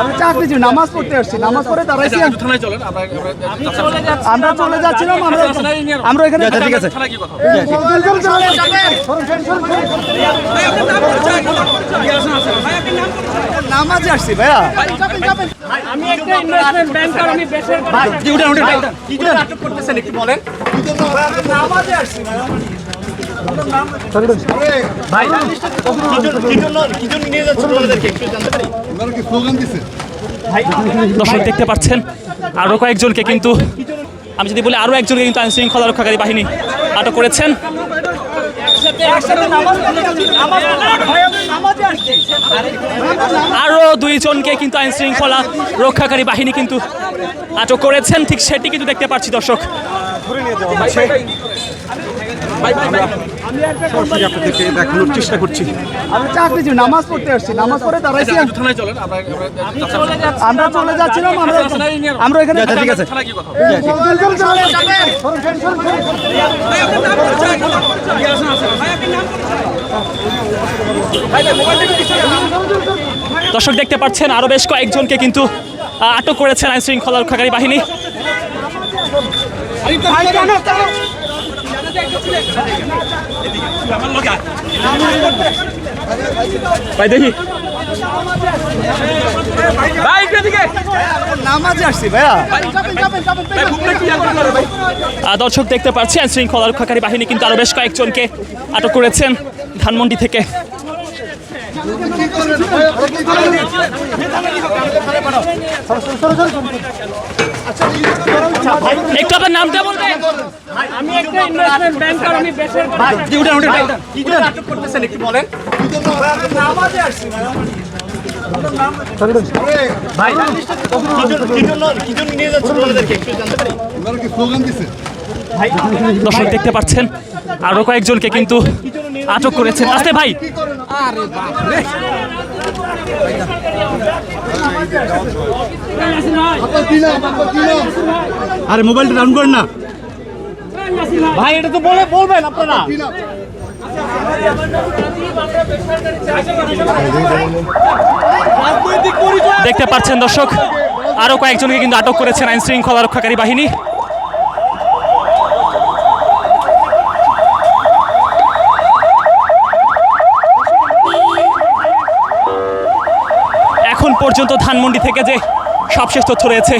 আমি চাকরিজীবী, নামাজ পড়তে আসছি, নামাজ পড়ে দাঁড়াইছি। আমরা চলে যাচ্ছিলাম, আমরা এখানে ঠিক আছে নামাজে আসছি ভাইয়া। আমি একটা ইনভেস্টমেন্ট ব্যাংকার, আমি বেসরকারি নাটক করতেছেন একটু বলেন। নামাজে আসছি ভাই। দর্শক দেখতে পাচ্ছেন আরো কয়েকজনকে, কিন্তু আমি যদি বলি আরো একজনকে কিন্তু আইন শৃঙ্খলা রক্ষাকারী বাহিনী আটক করেছেন। আরো দুইজনকে কিন্তু আইন শৃঙ্খলা রক্ষাকারী বাহিনী কিন্তু আটক করেছেন, ঠিক সেটি কিন্তু দেখতে পাচ্ছি দর্শক। দেখানোর চেষ্টা করছি। আমি চাকরিজীবী, নামাজ পড়তে আসছি, নামাজ পড়ে দাঁড়াইছি। আমরা চলে যাচ্ছিলাম, আমরা এখানে ঠিক আছে দর্শক দেখতে পাচ্ছেন আরো বেশ কয়েকজনকে কিন্তু আটক করেছেন আইন শৃঙ্খলা রক্ষাকারী বাহিনী। ভাই দেখি নামাজে আসছি ভাইয়া। দর্শক দেখতে পাচ্ছি আইন শৃঙ্খলা রক্ষাকারী বাহিনী কিন্তু আরো বেশ কয়েকজনকে আটক করেছেন ধানমন্ডি থেকে। একটু আপনার নামটা বলবেন। আমি একটা ইনভেস্টমেন্ট ব্যাংকার, আমি বেসরকারি নাটক করতেছেন একটু বলেন। নামাজে আসছি ভাই। দর্শক দেখতে পাচ্ছেন আরো কয়েকজনকে কিন্তু আটক করেছেন। আসতে ভাই, আরে মোবাইলটা ডাউন করেন না ভাই, এটা তো বলবেন আপনারা। দেখতে পাচ্ছেন দর্শক আরো কয়েকজনকে কিন্তু আটক করেছেন আইন শৃঙ্খলা রক্ষাকারী বাহিনী। এখন পর্যন্ত ধানমন্ডি থেকে যে সবশেষ তথ্য রয়েছে